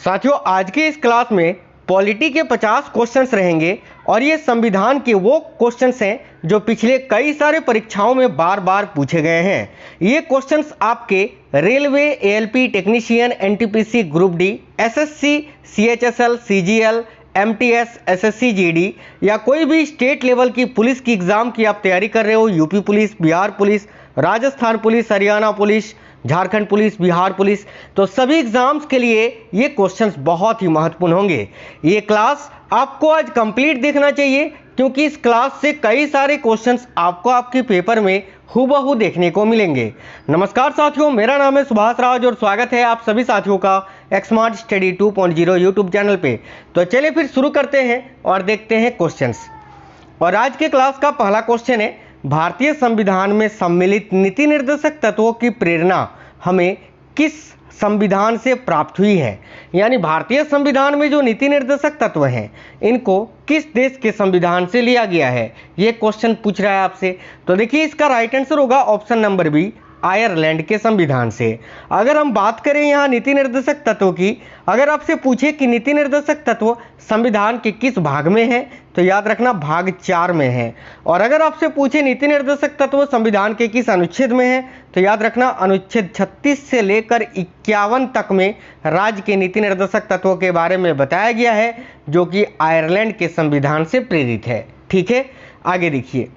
साथियों, आज के इस क्लास में पॉलिटी के 50 क्वेश्चंस रहेंगे और ये संविधान के वो क्वेश्चंस हैं जो पिछले कई सारे परीक्षाओं में बार बार पूछे गए हैं। ये क्वेश्चंस आपके railway, ALP technician, NTPC group D, SSC, CHSL, CGL, MTS, SSC GD या कोई भी स्टेट लेवल की पुलिस की एग्जाम की आप तैयारी कर रहे हो, UP police, Bihar police, Rajasthan police, Haryana police, Jharkhand police, Bihar police, तो सभी एग्जाम्स के लिए ये क्वेश्चंस बहुत ही महत्वपूर्ण होंगे। ये क्लास आपको आज कंप्लीट देखना चाहिए क्योंकि इस क्लास से कई सारे क्वेश्चंस आपको आपके पेपर में हूबहू देखने को मिलेंगे। नमस्कार साथियों, मेरा नाम है सुभाष राज और स्वागत है आप सभी साथियों का एक्समार्ट स्टडी 2.0 यूट्यूब चैनल पे। तो चलिए फिर शुरू करते हैं और देखते हैं क्वेश्चंस। और आज के क्लास का पहला क्वेश्चन है, भारतीय संविधान में सम्मिलित नीति निर्देशक तत्वों की प्रेरणा हमें किस संविधान से प्राप्त हुई है। यानी भारतीय संविधान में जो नीति निर्देशक तत्व हैं इनको किस देश के संविधान से लिया गया है, ये क्वेश्चन पूछ रहा है आपसे। तो देखिए, इसका राइट आंसर होगा ऑप्शन नंबर बी, आयरलैंड के संविधान से। अगर हम बात करें यहाँ नीति निर्देशक तत्व की, अगर आपसे पूछे कि नीति निर्देशक तत्व संविधान के किस भाग में है तो याद रखना भाग 4 में है। और अगर आपसे पूछे नीति निर्देशक तत्व संविधान के किस अनुच्छेद में है तो याद रखना अनुच्छेद 36 से लेकर 51 तक में राज्य के नीति निर्देशक तत्वों के बारे में बताया गया है, जो कि आयरलैंड के संविधान से प्रेरित है। ठीक है, आगे देखिए,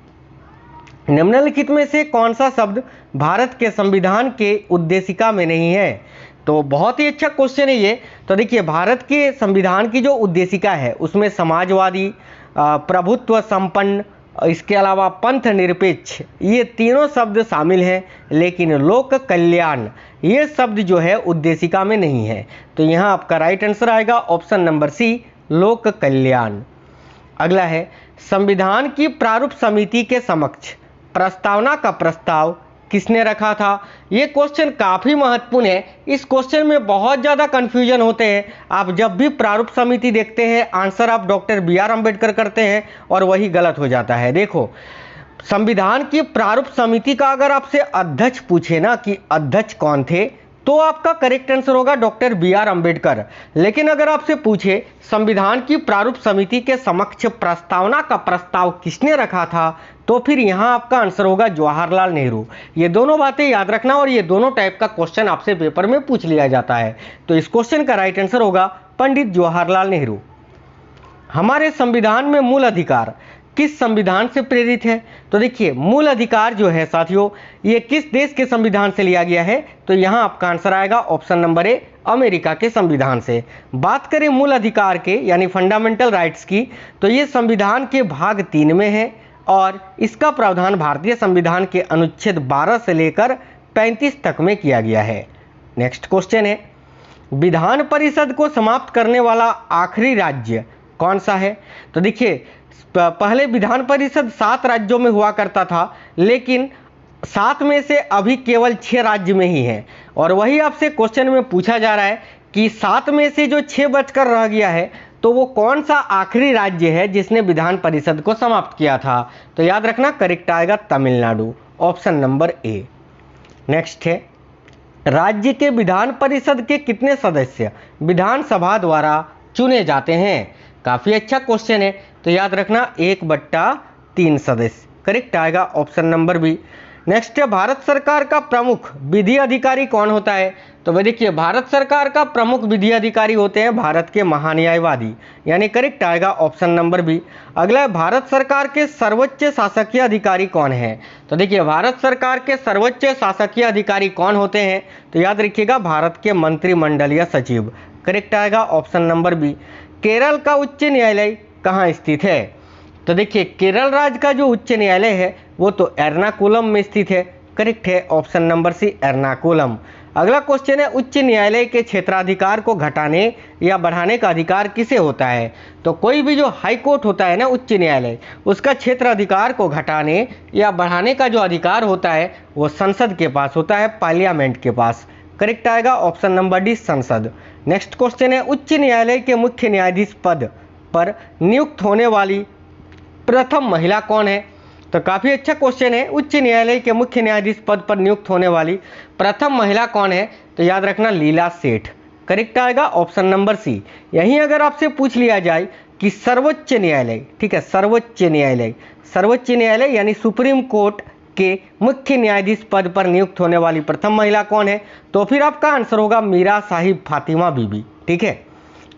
निम्नलिखित में से कौन सा शब्द भारत के संविधान के उद्देशिका में नहीं है। तो बहुत ही अच्छा क्वेश्चन है ये। तो देखिए, भारत के संविधान की जो उद्देशिका है उसमें समाजवादी, प्रभुत्व संपन्न, इसके अलावा पंथ निरपेक्ष, ये तीनों शब्द शामिल हैं, लेकिन लोक कल्याण ये शब्द जो है उद्देशिका में नहीं है। तो यहाँ आपका राइट आंसर आएगा ऑप्शन नंबर सी, लोक कल्याण। अगला है, संविधान की प्रारूप समिति के समक्ष प्रस्तावना का प्रस्ताव किसने रखा था। ये क्वेश्चन काफ़ी महत्वपूर्ण है। इस क्वेश्चन में बहुत ज़्यादा कन्फ्यूजन होते हैं। आप जब भी प्रारूप समिति देखते हैं आंसर आप डॉक्टर बी.आर. अम्बेडकर करते हैं और वही गलत हो जाता है। देखो, संविधान की प्रारूप समिति का अगर आपसे अध्यक्ष पूछे ना कि अध्यक्ष कौन थे तो आपका करेक्ट आंसर होगा डॉक्टर बी.आर. अम्बेडकर। लेकिन अगर आपसे पूछे संविधान की प्रारूप समिति के समक्ष प्रस्तावना का प्रस्ताव किसने रखा था तो फिर यहाँ आपका आंसर होगा जवाहरलाल नेहरू। ये दोनों बातें याद रखना और ये दोनों टाइप का क्वेश्चन आपसे पेपर में पूछ लिया जाता है। तो इस क्वेश्चन का राइट आंसर होगा पंडित जवाहरलाल नेहरू। हमारे संविधान में मूल अधिकार किस संविधान से प्रेरित है। तो देखिए, मूल अधिकार जो है साथियों ये किस देश के संविधान से लिया गया है तो यहाँ आपका आंसर आएगा ऑप्शन नंबर ए, अमेरिका के संविधान से। बात करें मूल अधिकार के यानी फंडामेंटल राइट्स की तो ये संविधान के भाग 3 में है और इसका प्रावधान भारतीय संविधान के अनुच्छेद 12 से लेकर 35 तक में किया गया है। नेक्स्ट क्वेश्चन है, विधान परिषद को समाप्त करने वाला आखिरी राज्य कौन सा है। तो देखिए, पहले विधान परिषद 7 राज्यों में हुआ करता था, लेकिन 7 में से अभी केवल 6 राज्य में ही है। और वही आपसे क्वेश्चन में पूछा जा रहा है कि 7 में से जो 6 बचकर रह गया है तो वो कौन सा आखिरी राज्य है जिसने विधान परिषद को समाप्त किया था। तो याद रखना करेक्ट आएगा तमिलनाडु, ऑप्शन नंबर ए। नेक्स्ट है, राज्य के विधान परिषद के कितने सदस्य विधानसभा द्वारा चुने जाते हैं। काफ़ी अच्छा क्वेश्चन है। तो याद रखना 1/3 सदस्य, करेक्ट आएगा ऑप्शन नंबर बी। नेक्स्ट है, भारत सरकार का प्रमुख विधि अधिकारी कौन होता है। तो भाई देखिए, भारत सरकार का प्रमुख विधि अधिकारी होते हैं भारत के महान्यायवादी, यानी करेक्ट आएगा ऑप्शन नंबर बी। अगला है, भारत सरकार के सर्वोच्च शासकीय अधिकारी कौन है। तो देखिए, भारत सरकार के सर्वोच्च शासकीय अधिकारी कौन होते हैं तो याद रखिएगा भारत के मंत्रिमंडलीय सचिव, करेक्ट आएगा ऑप्शन नंबर बी। केरल का उच्च न्यायालय कहाँ स्थित है। तो देखिए, केरल राज्य का जो उच्च न्यायालय है वो तो एर्नाकुलम में स्थित है, करेक्ट है ऑप्शन नंबर सी, एर्नाकुलम। अगला क्वेश्चन है, उच्च न्यायालय के क्षेत्राधिकार को घटाने या बढ़ाने का अधिकार किसे होता है। तो कोई भी जो हाई कोर्ट होता है ना, उच्च न्यायालय, उसका क्षेत्राधिकार को घटाने या बढ़ाने का जो अधिकार होता है वो संसद के पास होता है, पार्लियामेंट के पास, करेक्ट आएगा ऑप्शन नंबर डी, संसद। नेक्स्ट क्वेश्चन है, उच्च न्यायालय के मुख्य न्यायाधीश पद पर नियुक्त होने वाली प्रथम महिला कौन है। तो काफ़ी अच्छा क्वेश्चन है, उच्च न्यायालय के मुख्य न्यायाधीश पद पर नियुक्त होने वाली प्रथम महिला कौन है। तो याद रखना लीला सेठ, करेक्ट आएगा ऑप्शन नंबर सी। यहीं अगर आपसे पूछ लिया जाए कि सर्वोच्च न्यायालय, ठीक है, सर्वोच्च न्यायालय यानी सुप्रीम कोर्ट के मुख्य न्यायाधीश पद पर नियुक्त होने वाली प्रथम महिला कौन है, तो फिर आपका आंसर होगा मीरा साहिब फातिमा बीबी। ठीक है,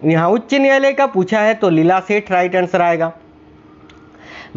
यहाँ उच्च न्यायालय का पूछा है तो लीला सेठ राइट आंसर आएगा।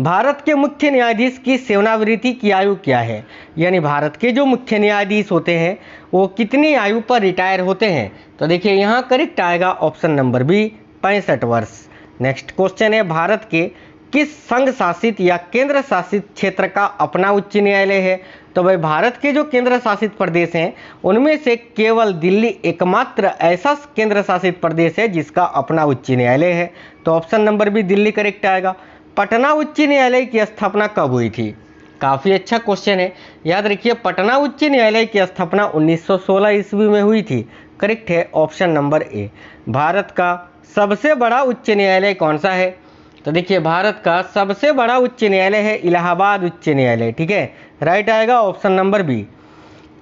भारत के मुख्य न्यायाधीश की सेवानिवृत्ति की आयु क्या है, यानी भारत के जो मुख्य न्यायाधीश होते हैं वो कितनी आयु पर रिटायर होते हैं, तो देखिए यहाँ करेक्ट आएगा ऑप्शन नंबर बी 65 वर्ष। नेक्स्ट क्वेश्चन है, भारत के किस संघ शासित या केंद्र शासित क्षेत्र का अपना उच्च न्यायालय है, तो भाई भारत के जो केंद्र शासित प्रदेश हैं उनमें से केवल दिल्ली एकमात्र ऐसा केंद्र शासित प्रदेश है जिसका अपना उच्च न्यायालय है, तो option number B Delhi correct आएगा। पटना उच्च न्यायालय की स्थापना कब हुई थी, काफ़ी अच्छा क्वेश्चन है, याद रखिए पटना उच्च न्यायालय की स्थापना 1916 ईस्वी में हुई थी, करेक्ट है ऑप्शन नंबर ए। भारत का सबसे बड़ा उच्च न्यायालय कौन सा है, तो देखिए भारत का सबसे बड़ा उच्च न्यायालय है इलाहाबाद उच्च न्यायालय। ठीक है, राइट आएगा ऑप्शन नंबर बी।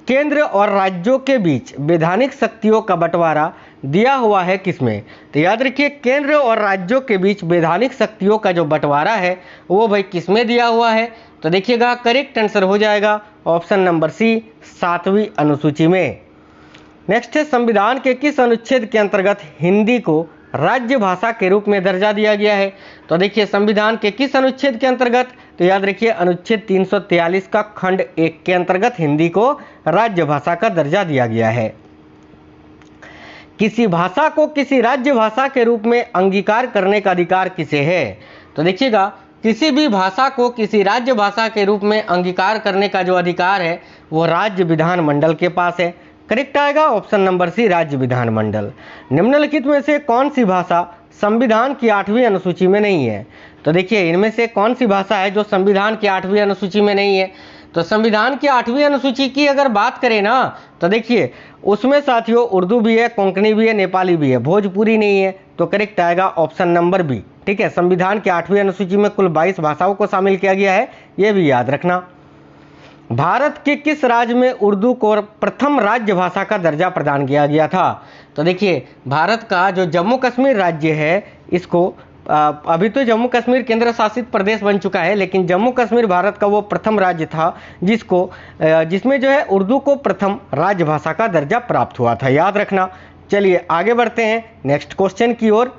केंद्र और राज्यों के बीच वैधानिक शक्तियों का बंटवारा दिया हुआ है किसमें, तो याद रखिए केंद्र और राज्यों के बीच वैधानिक शक्तियों का जो बंटवारा है वो भाई किसमें दिया हुआ है, तो देखिएगा करेक्ट आंसर हो जाएगा ऑप्शन नंबर सी 7वीं अनुसूची में। नेक्स्ट है, संविधान के किस अनुच्छेद के अंतर्गत हिंदी को राज्य भाषा के रूप में दर्जा दिया गया है, तो देखिए संविधान के किस अनुच्छेद के अंतर्गत, तो याद रखिए अनुच्छेद 343 का खंड 1 के अंतर्गत हिंदी को राज्य भाषा का दर्जा दिया गया है। किसी भाषा को किसी राज्य भाषा के रूप में अंगीकार करने का अधिकार किसे है, तो देखिएगा किसी भी भाषा को किसी राज्य भाषा के रूप में अंगीकार करने का जो अधिकार है वो राज्य विधानमंडल के पास है, करेक्ट आएगा ऑप्शन नंबर सी राज्य विधानमंडल। निम्नलिखित में से कौन सी भाषा संविधान की 8वीं अनुसूची में नहीं है, तो देखिए इनमें से कौन सी भाषा है जो संविधान की 8वीं अनुसूची में नहीं है, तो संविधान की 8वीं अनुसूची की अगर बात करें ना तो देखिए उसमें साथियों उर्दू भी है, कोंकणी भी है, नेपाली भी है, भोजपुरी नहीं है, तो करेक्ट आएगा ऑप्शन नंबर बी। ठीक है, संविधान की 8वीं अनुसूची में कुल 22 भाषाओं को शामिल किया गया है, ये भी याद रखना। भारत के किस राज्य में उर्दू को प्रथम राज्य भाषा का दर्जा प्रदान किया गया था, तो देखिए भारत का जो जम्मू कश्मीर राज्य है इसको अभी तो जम्मू कश्मीर केंद्र शासित प्रदेश बन चुका है, लेकिन जम्मू कश्मीर भारत का वो प्रथम राज्य था जिसमें जो है उर्दू को प्रथम राज्य भाषा का दर्जा प्राप्त हुआ था, याद रखना। चलिए आगे बढ़ते हैं नेक्स्ट क्वेश्चन की ओर।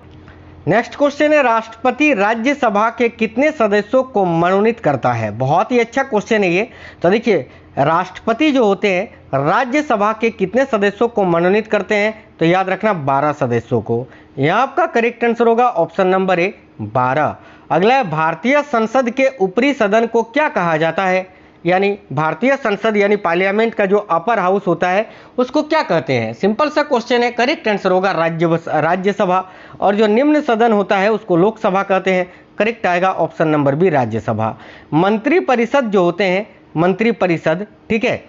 नेक्स्ट क्वेश्चन है, राष्ट्रपति राज्यसभा के कितने सदस्यों को मनोनीत करता है, बहुत ही अच्छा क्वेश्चन है ये। तो देखिए राष्ट्रपति जो होते हैं राज्यसभा के कितने सदस्यों को मनोनीत करते हैं, तो याद रखना 12 सदस्यों को। यहाँ आपका करेक्ट आंसर होगा ऑप्शन नंबर ए 12। अगला है, भारतीय संसद के ऊपरी सदन को क्या कहा जाता है, यानी भारतीय संसद यानी पार्लियामेंट का जो अपर हाउस होता है उसको क्या कहते हैं, सिंपल सा क्वेश्चन है, करेक्ट आंसर होगा राज्यसभा। और जो निम्न सदन होता है उसको लोकसभा कहते हैं, करेक्ट आएगा ऑप्शन नंबर बी राज्यसभा। मंत्रिपरिषद जो होते हैं मंत्रिपरिषद, ठीक है,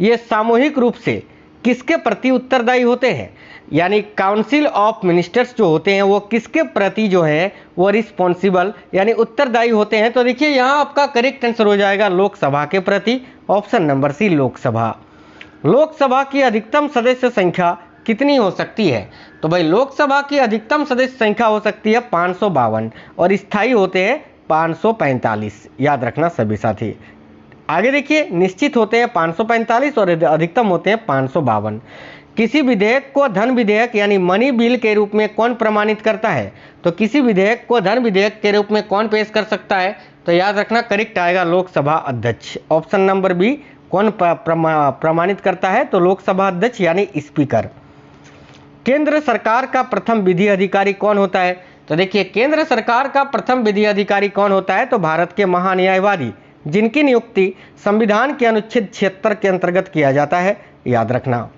ये सामूहिक रूप से किसके प्रति उत्तरदायी होते हैं, यानी काउंसिल ऑफ मिनिस्टर्स जो होते हैं वो किसके प्रति जो है वो रिस्पॉन्सिबल यानी उत्तरदायी होते हैं, तो देखिए यहाँ आपका करेक्ट आंसर हो जाएगा लोकसभा के प्रति, option number C Lok Sabha. Lok Sabha की अधिकतम सदस्य संख्या कितनी हो सकती है, तो भाई लोकसभा की अधिकतम सदस्य संख्या हो सकती है 552 और स्थायी होते हैं 545, याद रखना सभी साथी। आगे देखिए निश्चित होते हैं 545 और अधिकतम होते हैं 552। किसी विधेयक को धन विधेयक यानी मनी बिल के रूप में कौन प्रमाणित करता है, तो किसी विधेयक को धन विधेयक के रूप में कौन पेश कर सकता है, तो याद रखना करेक्ट आएगा लोकसभा अध्यक्ष, ऑप्शन नंबर बी। कौन प्रमाणित करता है, तो लोकसभा अध्यक्ष यानी स्पीकर। केंद्र सरकार का प्रथम विधि अधिकारी कौन होता है, तो देखिए केंद्र सरकार का प्रथम विधि अधिकारी कौन होता है, तो भारत के महान्यायवादी जिनकी नियुक्ति संविधान के अनुच्छेद 76 के अंतर्गत किया जाता है, याद रखना।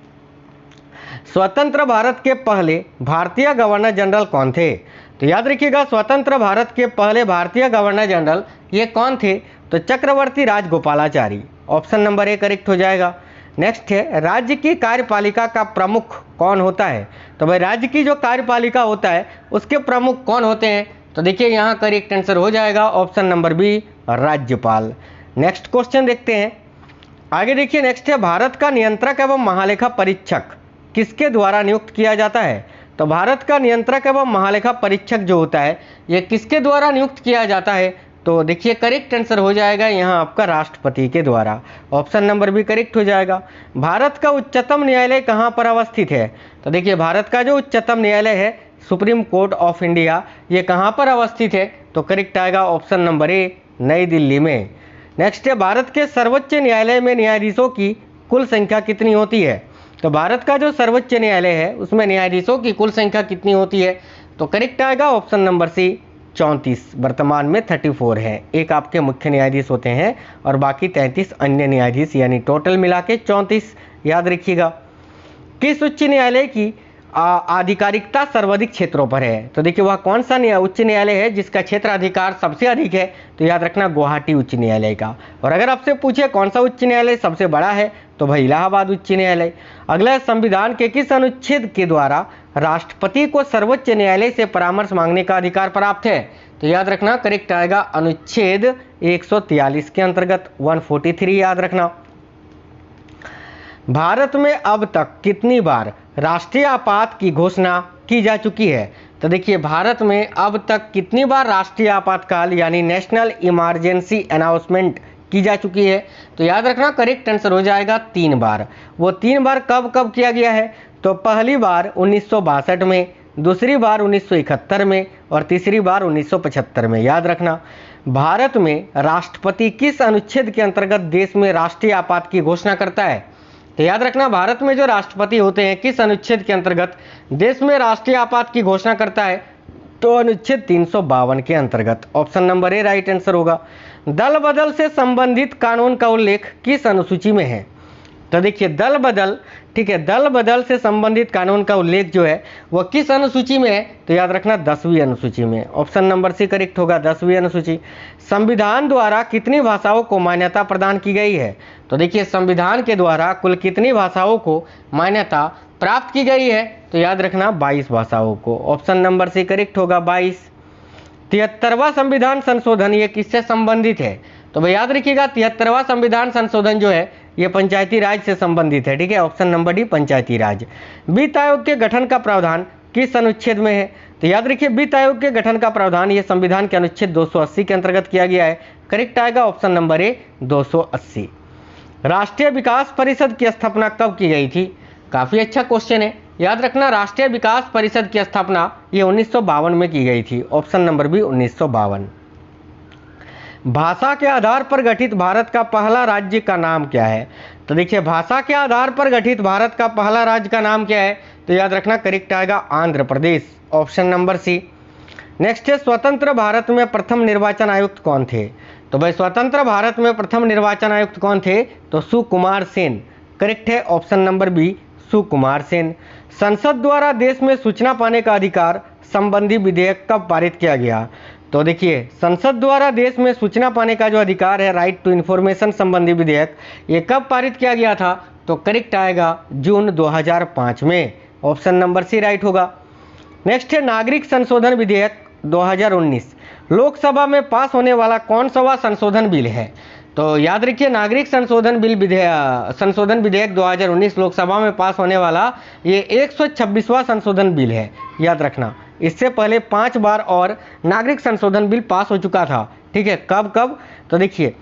स्वतंत्र भारत के पहले भारतीय गवर्नर जनरल कौन थे, तो याद रखिएगा स्वतंत्र भारत के पहले भारतीय गवर्नर जनरल ये कौन थे, तो Chakravarti Rajagopalachari, option number A correct हो जाएगा। नेक्स्ट है, राज्य की कार्यपालिका का प्रमुख कौन होता है, तो भाई राज्य की जो कार्यपालिका होता है उसके प्रमुख कौन होते हैं, तो देखिए यहाँ करेक्ट आंसर हो जाएगा ऑप्शन नंबर बी राज्यपाल। नेक्स्ट क्वेश्चन देखते हैं, आगे देखिए नेक्स्ट है, भारत का नियंत्रक एवं महालेखा परीक्षक किसके द्वारा नियुक्त किया जाता है? तो भारत का नियंत्रक एवं महालेखा परीक्षक जो होता है ये किसके द्वारा नियुक्त किया जाता है? तो देखिए करेक्ट आंसर हो जाएगा यहाँ आपका राष्ट्रपति के द्वारा। ऑप्शन नंबर भी करेक्ट हो जाएगा। भारत का उच्चतम न्यायालय कहाँ पर अवस्थित है? तो देखिए भारत का जो उच्चतम न्यायालय है सुप्रीम कोर्ट ऑफ इंडिया, ये कहाँ पर अवस्थित है? तो करेक्ट आएगा ऑप्शन नंबर ए, नई दिल्ली में। नेक्स्ट है, भारत के सर्वोच्च न्यायालय में न्यायाधीशों की कुल संख्या कितनी होती है? तो भारत का जो सर्वोच्च न्यायालय है उसमें न्यायाधीशों की कुल संख्या कितनी होती है? तो करेक्ट आएगा ऑप्शन नंबर सी, 34। वर्तमान में 34 है। एक आपके मुख्य न्यायाधीश होते हैं और बाकी 33 अन्य न्यायाधीश, यानी टोटल मिला के 34। याद रखिएगा। किस उच्च न्यायालय की आधिकारिकता सर्वाधिक क्षेत्रों पर है? तो देखिए वह कौन सा उच्च न्यायालय है जिसका क्षेत्राधिकार सबसे अधिक है? तो याद रखना गुवाहाटी उच्च न्यायालय का। और अगर आपसे पूछे कौन सा उच्च न्यायालय सबसे बड़ा है तो भाई इलाहाबाद उच्च न्यायालय। अगला, संविधान के किस अनुच्छेद के द्वारा राष्ट्रपति को सर्वोच्च न्यायालय से परामर्श मांगने का अधिकार प्राप्त है? तो याद रखना करेक्ट आएगा अनुच्छेद 143 के अंतर्गत, 143 याद रखना। भारत में अब तक कितनी बार राष्ट्रीय आपात की घोषणा की जा चुकी है? तो देखिए भारत में अब तक कितनी बार राष्ट्रीय आपातकाल यानी नेशनल इमरजेंसी अनाउंसमेंट की जा चुकी है? तो याद रखना करेक्ट आंसर हो जाएगा 3 बार। वो 3 बार कब कब किया गया है? तो पहली बार 1962 में, दूसरी बार 1971 में और तीसरी बार 1975 में। याद रखना। भारत में राष्ट्रपति किस अनुच्छेद के अंतर्गत देश में राष्ट्रीय आपात की घोषणा करता है? तो याद रखना भारत में जो राष्ट्रपति होते हैं किस अनुच्छेद के अंतर्गत देश में राष्ट्रीय आपात की घोषणा करता है? तो अनुच्छेद 352 के अंतर्गत। ऑप्शन नंबर ए राइट आंसर होगा। दल बदल से संबंधित कानून का उल्लेख किस अनुसूची में है? तो देखिए दल बदल, ठीक है, दल बदल से संबंधित कानून का उल्लेख जो है वह किस अनुसूची में है? तो याद रखना 10वीं अनुसूची में। ऑप्शन नंबर सी करेक्ट होगा, 10वीं अनुसूची। संविधान द्वारा कितनी भाषाओं को मान्यता प्रदान की गई है? तो देखिए संविधान के द्वारा कुल कितनी भाषाओं को मान्यता प्राप्त की गई है? तो याद रखना 22 भाषाओं को। ऑप्शन नंबर सी करेक्ट होगा, 22। 73वां संविधान संशोधन ये किससे संबंधित है? तो भाई याद रखिएगा 73वां संविधान संशोधन जो है ये पंचायती राज से संबंधित है। ठीक है, ऑप्शन नंबर डी पंचायती राज। वित्त आयोग के गठन का प्रावधान किस अनुच्छेद में है? तो याद रखिए वित्त आयोग के गठन का प्रावधान ये संविधान के अनुच्छेद 280 के अंतर्गत किया गया है। करेक्ट आएगा ऑप्शन नंबर ए, 280। राष्ट्रीय विकास परिषद की स्थापना कब की गई थी? काफी अच्छा क्वेश्चन है। याद रखना राष्ट्रीय विकास परिषद की स्थापना ये 1952 में की गई थी। Option number B 1952। भाषा के आधार पर गठित भारत का पहला राज्य का नाम क्या है? तो देखिए भाषा के आधार पर गठित भारत का पहला राज्य का नाम क्या है? तो याद रखना करेक्ट आएगा Andhra Pradesh. Option number C. Next है, स्वतंत्र भारत में प्रथम निर्वाचन आयुक्त कौन थे? तो भाई स्वतंत्र भारत में प्रथम निर्वाचन आयुक्त कौन थे? तो सुकुमार सेन। करेक्ट है option number B, Sukumar Sen. संसद द्वारा देश में सूचना पाने का अधिकार संबंधी विधेयक कब पारित किया गया? तो देखिए संसद द्वारा देश में सूचना पाने का जो अधिकार है, राइट टू इन्फॉर्मेशन संबंधी विधेयक, ये कब पारित किया गया था? तो करेक्ट आएगा जून 2005 में। ऑप्शन नंबर सी राइट होगा। नेक्स्ट है, नागरिक संशोधन विधेयक 2019 लोकसभा में पास होने वाला कौन सा संशोधन बिल है? तो याद रखिए नागरिक संशोधन विधेयक 2019 लोकसभा में पास होने वाला ये 126वां संशोधन बिल है। याद रखना इससे पहले 5 बार और नागरिक संशोधन बिल पास हो चुका था। ठीक है, कब कब? तो देखिए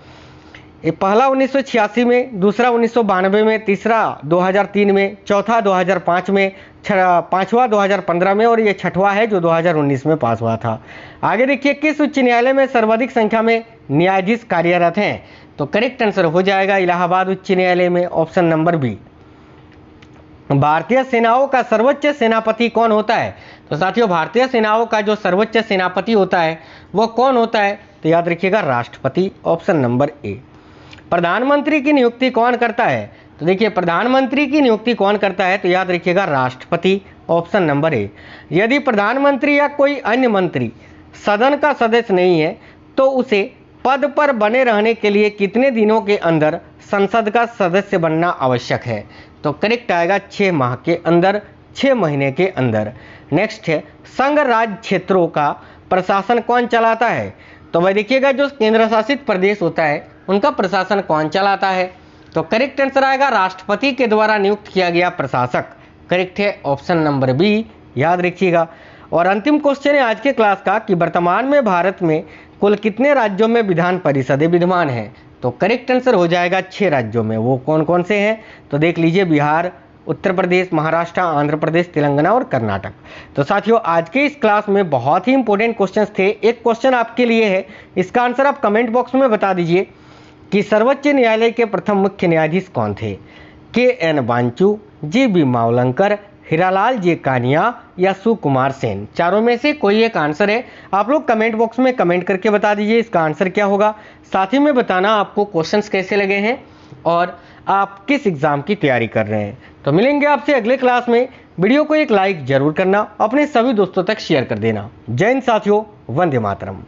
ये पहला 1986 में, दूसरा 1992 में, तीसरा 2003 में, चौथा 2005 में, पांचवा 2015 में और ये छठवां है जो 2019 में पास हुआ था। आगे देखिए किस उच्च न्यायालय में सर्वाधिक संख्या में न्यायाधीश कार्यरत हैं? तो करेक्ट आंसर हो जाएगा इलाहाबाद उच्च न्यायालय में। Option number B. भारतीय सेनाओं का सर्वोच्च सेनापति कौन होता है? तो साथियों भारतीय सेनाओं का जो सर्वोच्च सेनापति होता है वो कौन होता है? तो याद रखिएगा राष्ट्रपति। ऑप्शन नंबर ए। प्रधानमंत्री की नियुक्ति कौन करता है? तो देखिए प्रधानमंत्री की नियुक्ति कौन करता है? तो याद रखिएगा राष्ट्रपति। ऑप्शन नंबर ए। यदि प्रधानमंत्री या कोई अन्य मंत्री सदन का सदस्य नहीं है तो उसे पद पर बने रहने के लिए कितने दिनों के अंदर संसद का सदस्य बनना आवश्यक है? तो करेक्ट आएगा 6 माह के अंदर, 6 महीने के अंदर। नेक्स्ट है, संघ राज्य क्षेत्रों का प्रशासन कौन चलाता है? तो भाई देखिएगा जो केंद्र शासित प्रदेश होता है उनका प्रशासन कौन चलाता है? तो करेक्ट आंसर आएगा राष्ट्रपति के द्वारा नियुक्त किया गया प्रशासक। करेक्ट है ऑप्शन नंबर बी, याद रखिएगा। और अंतिम क्वेश्चन है आज के क्लास का कि वर्तमान में भारत में कुल कितने राज्यों में विधान परिषदें विद्यमान हैं? तो करेक्ट आंसर हो जाएगा 6 राज्यों में। वो कौन कौन से हैं? तो देख लीजिए, बिहार, उत्तर प्रदेश, महाराष्ट्र, आंध्र प्रदेश, तेलंगाना और कर्नाटक। तो साथियों, आज के इस क्लास में बहुत ही इंपॉर्टेंट क्वेश्चंस थे। एक क्वेश्चन आपके लिए है, इसका आंसर आप कमेंट बॉक्स में बता दीजिए कि सर्वोच्च न्यायालय के प्रथम मुख्य न्यायाधीश कौन थे? के.एन. बांचू, जी.बी. मावलंकर, हीरालाल जे कानिया या सुकुमार सेन। चारों में से कोई एक आंसर है। आप लोग कमेंट बॉक्स में कमेंट करके बता दीजिए इसका आंसर क्या होगा। साथ ही में बताना आपको क्वेश्चंस कैसे लगे हैं और आप किस एग्जाम की तैयारी कर रहे हैं। तो मिलेंगे आपसे अगले क्लास में। वीडियो को एक लाइक जरूर करना, अपने सभी दोस्तों तक शेयर कर देना। जय हिंद साथियों, वंदे मातरम।